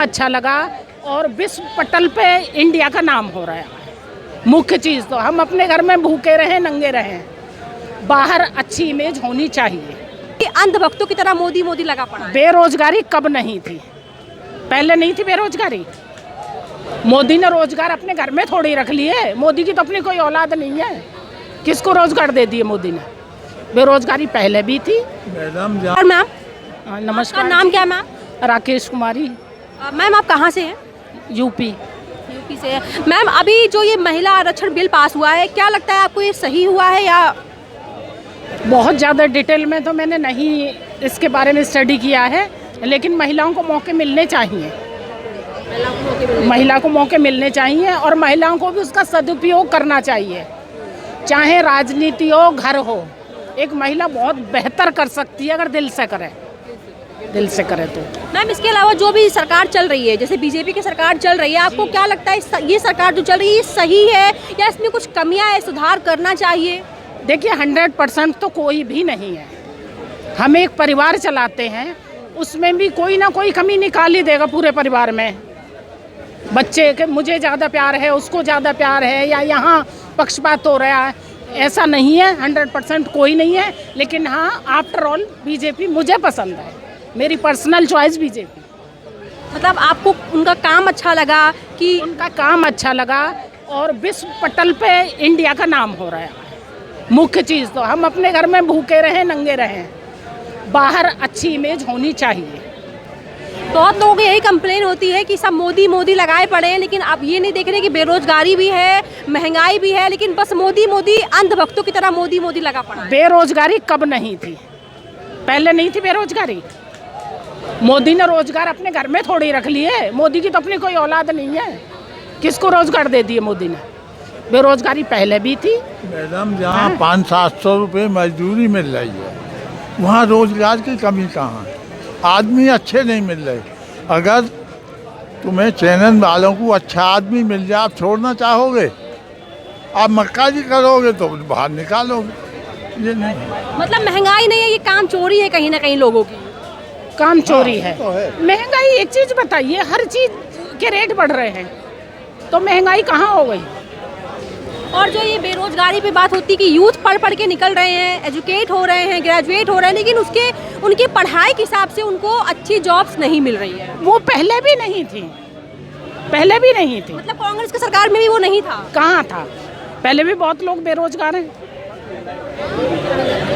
अच्छा लगा और विश्व पटल पे इंडिया का नाम हो रहा है। मुख्य चीज़ तो हम अपने घर में भूखे रहें नंगे रहें, बाहर अच्छी इमेज होनी चाहिए। अंधभक्तों की तरह मोदी मोदी लगा पड़ा है। बेरोजगारी कब नहीं थी? पहले नहीं थी बेरोजगारी। मोदी ने रोजगार अपने घर में थोड़ी रख लिए। मोदी की तो अपनी कोई औलाद नहीं है, किसको रोजगार दे दिए मोदी ने? बेरोजगारी पहले भी थी। और मैम नमस्कार। नाम क्या मैम? राकेश कुमारी, मैम आप कहाँ से हैं? यूपी। से है। मैम अभी जो ये महिला आरक्षण बिल पास हुआ है, क्या लगता है आपको ये सही हुआ है या? बहुत ज़्यादा डिटेल में तो मैंने नहीं इसके बारे में स्टडी किया है, लेकिन महिलाओं को मौके मिलने चाहिए। महिला को मौके मिलने चाहिए और महिलाओं को भी उसका सदुपयोग करना चाहिए। चाहे राजनीति हो, घर हो, एक महिला बहुत बेहतर कर सकती है अगर दिल से करे तो। मैम इसके अलावा जो भी सरकार चल रही है, जैसे बीजेपी की सरकार चल रही है, आपको क्या लगता है ये सरकार जो चल रही है सही है या इसमें कुछ कमियां है, सुधार करना चाहिए? देखिए 100% तो कोई भी नहीं है। हम एक परिवार चलाते हैं, उसमें भी कोई ना कोई कमी निकाल ही देगा पूरे परिवार में। बच्चे के मुझे ज़्यादा प्यार है, उसको ज़्यादा प्यार है, या यहाँ पक्षपात हो रहा है, ऐसा नहीं है। 100% कोई नहीं है, लेकिन हाँ आफ्टर ऑल बीजेपी मुझे पसंद है, मेरी पर्सनल चॉइस बीजेपी। मतलब आपको उनका काम अच्छा लगा कि? उनका काम अच्छा लगा और विश्व पटल पे इंडिया का नाम हो रहा है। मुख्य चीज़ तो हम अपने घर में भूखे रहें नंगे रहें, बाहर अच्छी इमेज होनी चाहिए। बहुत लोगों की यही कंप्लेन होती है कि सब मोदी मोदी लगाए पड़े हैं, लेकिन आप ये नहीं देख रहे कि बेरोजगारी भी है, महंगाई भी है, लेकिन बस मोदी मोदी अंधभक्तों की तरह मोदी मोदी लगा पड़ा है। बेरोजगारी कब नहीं थी? पहले नहीं थी बेरोजगारी। मोदी ने रोजगार अपने घर में थोड़ी रख लिए। मोदी की तो अपनी कोई औलाद नहीं है, किसको रोजगार दे दिए मोदी ने? बेरोजगारी पहले भी थी। मैडम जहाँ 500-700 रुपये मजदूरी मिल रही है, वहाँ रोजगार की कमी कहाँ है? आदमी अच्छे नहीं मिल रहे। अगर तुम्हें चैनल वालों को अच्छा आदमी मिल जाए, आप छोड़ना चाहोगे? आप मक्कारी करोगे तो बाहर निकालोगे। ये नहीं, मतलब महंगाई नहीं है, ये काम चोरी है कहीं ना कहीं लोगों की। काम चोरी है। तो है। महंगाई, एक चीज बताइए, हर चीज के रेट बढ़ रहे हैं, तो महंगाई कहाँ हो गई? और जो ये बेरोजगारी पे बात होती है कि यूथ पढ़ के निकल रहे हैं, एजुकेट हो रहे हैं, ग्रेजुएट हो रहे हैं, लेकिन उनकी पढ़ाई के हिसाब से उनको अच्छी जॉब्स नहीं मिल रही है। वो पहले भी नहीं थी, पहले भी नहीं थी। मतलब कांग्रेस की सरकार में भी वो नहीं था? कहाँ था? पहले भी बहुत लोग बेरोजगार हैं।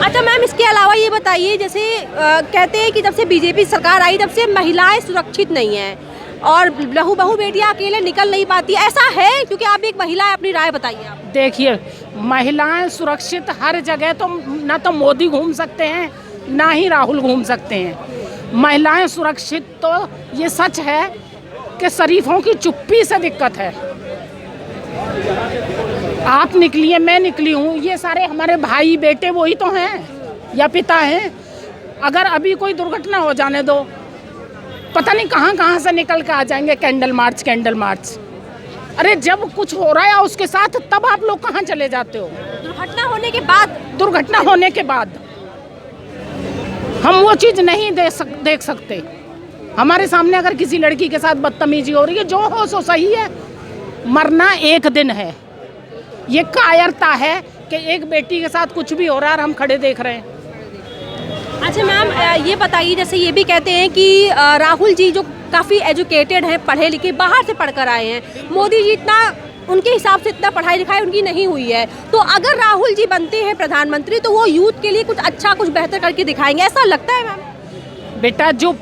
अच्छा मैम इसके अलावा ये बताइए, जैसे कहते हैं कि जब से बीजेपी सरकार आई तब से महिलाएं सुरक्षित नहीं हैं और बहू बेटियां अकेले निकल नहीं पाती, ऐसा है? क्योंकि आप एक महिला है, अपनी राय बताइए आप। देखिए महिलाएं सुरक्षित हर जगह तो ना तो मोदी घूम सकते हैं ना ही राहुल घूम सकते हैं। महिलाएं सुरक्षित तो ये सच है कि शरीफों की चुप्पी से दिक्कत है। आप निकली है, मैं निकली हूँ, ये सारे हमारे भाई बेटे वही तो हैं या पिता हैं। अगर अभी कोई दुर्घटना हो जाने दो, पता नहीं कहाँ से निकल के आ जाएंगे। Candle march. अरे जब कुछ हो रहा है उसके साथ, तब आप लोग कहाँ चले जाते हो? दुर्घटना होने के बाद हम वो चीज़ नहीं देख सकते। हमारे सामने अगर किसी लड़की के साथ बदतमीजी हो रही है, जो हो सो सही है, मरना एक दिन है। ये कायरता है कि एक बेटी के साथ कुछ भी हो रहा है और हम खड़े देख रहे हैं। अच्छा मैम ये बताइए, जैसे ये भी कहते हैं कि राहुल जी जो काफ़ी एजुकेटेड हैं, पढ़े लिखे, बाहर से पढ़कर आए हैं, मोदी जी इतना उनके हिसाब से इतना पढ़ाई लिखाई उनकी नहीं हुई है, तो अगर राहुल जी बनते हैं प्रधानमंत्री तो वो यूथ के लिए कुछ अच्छा कुछ बेहतर करके दिखाएंगे, ऐसा लगता है मैम? बेटा, जो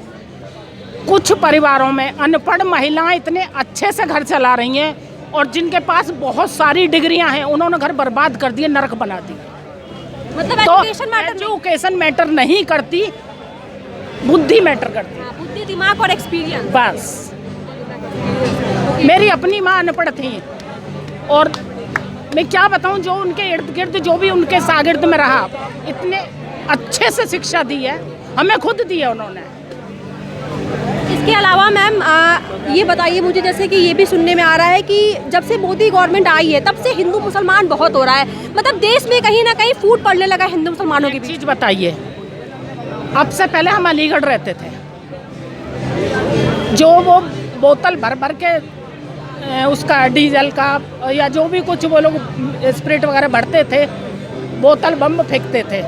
कुछ परिवारों में अनपढ़ महिलाएं इतने अच्छे से घर चला रही हैं और जिनके पास बहुत सारी डिग्रियां हैं, उन्होंने घर बर्बाद कर दिए, नरक बना दिए। मतलब एजुकेशन मैटर नहीं करती, बुद्धि मैटर करती है। बुद्धि, दिमाग और एक्सपीरियंस। बस मेरी अपनी माँ अनपढ़ थी और मैं क्या बताऊँ, जो उनके इर्द गिर्द जो भी उनके शागिर्द में रहा, इतने अच्छे से शिक्षा दी है, हमें खुद दी है उन्होंने। इसके अलावा मैम ये बताइए मुझे, जैसे कि ये भी सुनने में आ रहा है कि जब से मोदी गवर्नमेंट आई है तब से हिंदू मुसलमान बहुत हो रहा है, मतलब देश में कहीं ना कहीं फूट पड़ने लगा हिंदू मुसलमानों की चीज़ बताइए। अब से पहले हम अलीगढ़ रहते थे, जो वो बोतल भर भर के उसका डीजल का या जो भी कुछ वो लोग स्प्रिट वगैरह भरते थे, बोतल बम फेंकते थे,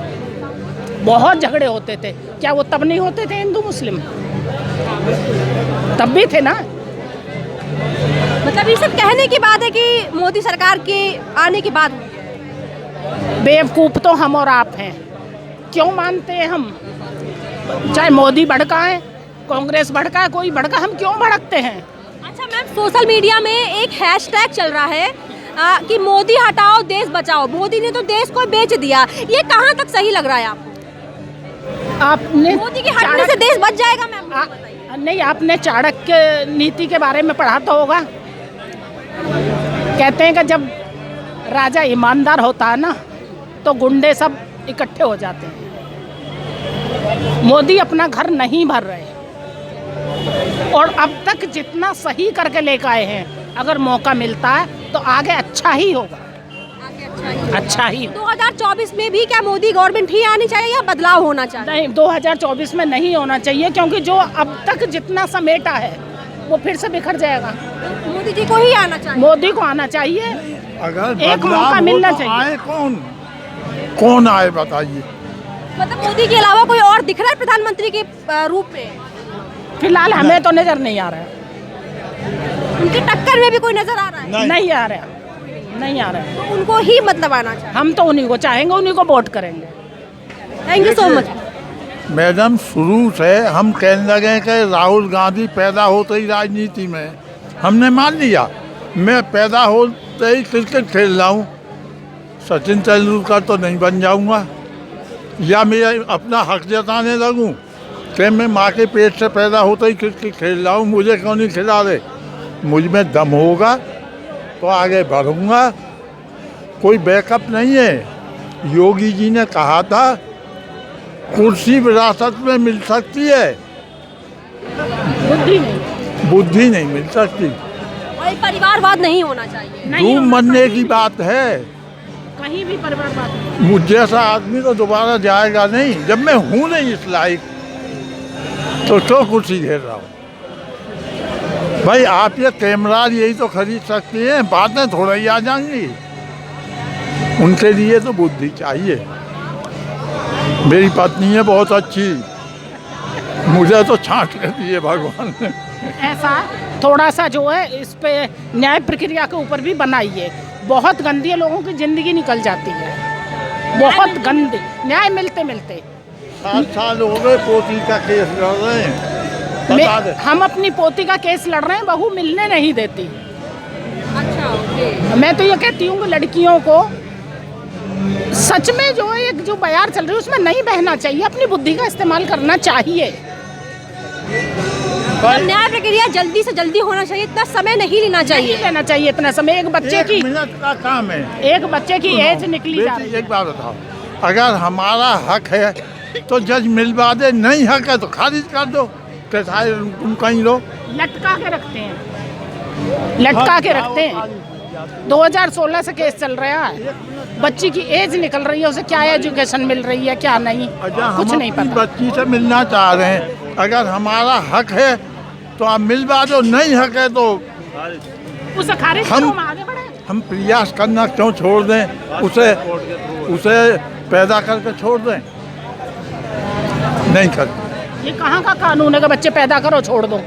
बहुत झगड़े होते थे। क्या वो तब नहीं होते थे हिंदू मुस्लिम? तब भी थे ना। मतलब ये सब कहने की बात है कि मोदी सरकार के आने के बाद। बेवकूफ़ तो हम और आप हैं, क्यों मानते हैं हम? चाहे मोदी भड़काए, कांग्रेस भड़काए, कोई भड़का, हम क्यों भड़कते हैं? अच्छा मैम, सोशल मीडिया में एक हैशटैग चल रहा है कि मोदी हटाओ देश बचाओ। मोदी ने तो देश को बेच दिया, ये कहाँ तक सही लग रहा है आपको? आपने मोदी के हटने से देश बच जाएगा मैम? नहीं, आपने चाणक्य नीति के बारे में पढ़ा तो होगा। कहते हैं कि जब राजा ईमानदार होता है ना तो गुंडे सब इकट्ठे हो जाते हैं। मोदी अपना घर नहीं भर रहे और अब तक जितना सही करके लेकर आए हैं, अगर मौका मिलता है तो आगे अच्छा ही होगा, अच्छा ही। 2024 में भी क्या मोदी गवर्नमेंट ही आनी चाहिए या बदलाव होना चाहिए? नहीं, 2024 में नहीं होना चाहिए, क्योंकि जो अब तक जितना समेटा है वो फिर से बिखर जाएगा। मोदी जी को ही आना चाहिए। मोदी को आना चाहिए, अगर एक मौका मिलना तो चाहिए। आए कौन आए बताइए? मतलब मोदी के अलावा कोई और दिख रहा है प्रधानमंत्री के रूप में? फिलहाल हमें तो नजर नहीं आ रहा है। उनकी टक्कर में भी कोई नजर आ रहा है? नहीं आ रहा, नहीं आ रहा है। तो उनको ही मतलब आना चाहिए। हम तो उन्हीं को चाहेंगे, उन्हीं को वोट करेंगे। Thank you so much. Madam, शुरू से हम कहने लगे कि राहुल गांधी पैदा होते ही राजनीति में, हमने मान लिया। मैं पैदा होते ही क्रिकेट खेल रहा हूँ, सचिन तेंदुलकर तो नहीं बन जाऊँगा, या मैं अपना हक जताने लगूँ कि मैं माँ के पेट से पैदा होते ही क्रिकेट खेल रहा हूँ, मुझे क्यों नहीं खिला रहे? मुझ में दम होगा तो आगे बढ़ूँगा, कोई बैकअप नहीं है। योगी जी ने कहा था कुर्सी विरासत में मिल सकती है, बुद्धि नहीं मिल सकती। और परिवारवाद नहीं होना चाहिए। धूम मरने की बात है, कहीं भी परिवारवाद नहीं। मुझ जैसा आदमी तो दोबारा जाएगा नहीं। जब मैं हूँ नहीं इस लायक तो क्यों कुर्सी घेर रहा हूँ? भाई, आप ये कैमरा यही तो खरीद सकती हैं, बातें थोड़ा ही आ जाएंगी। उनके लिए तो बुद्धि चाहिए। मेरी पत्नी है बहुत अच्छी, मुझे तो छांट के दिए भगवान ने। ऐसा थोड़ा सा जो है इस पे न्याय प्रक्रिया के ऊपर भी बनाइए। बहुत गंदी है, लोगों की जिंदगी निकल जाती है, बहुत गंदी। न्याय मिलते मिलते 7 साल हो गए पोती का केस लड़ रहे हैं। बता दे। हम अपनी पोती का केस लड़ रहे हैं, बहू मिलने नहीं देती। अच्छा, ओके। मैं तो ये कहती हूँ कि लड़कियों को सच में जो है एक जो बयार चल रही है उसमें नहीं बहना चाहिए, अपनी बुद्धि का इस्तेमाल करना चाहिए। न्याय प्रक्रिया जल्दी से जल्दी होना चाहिए, इतना समय नहीं लेना चाहिए। नहीं लेना चाहिए इतना समय। एक बच्चे की 1 मिनट का काम है। एक बच्चे की एज निकली जा रही है। एक बात बताओ, अगर हमारा हक है तो जज मिलवा दे, नहीं हक है तो खारिज कर दो, कैसा है तुम कहीं लो। लटका के रखते हैं, लटका के रखते हैं। 2016 से केस चल रहा है, बच्ची की एज निकल रही है, उसे क्या एजुकेशन मिल रही है क्या नहीं, कुछ नहीं पता। बच्ची से मिलना चाह रहे हैं, अगर हमारा हक है तो आप मिलवा दो, नहीं हक है तो उसे खारिज करो, हम आगे बढ़े। हम प्रयास करना क्यों छोड़ दें? उसे पैदा करके छोड़ दें? नहीं करते। ये कहाँ का कानून है कि बच्चे पैदा करो छोड़ दो?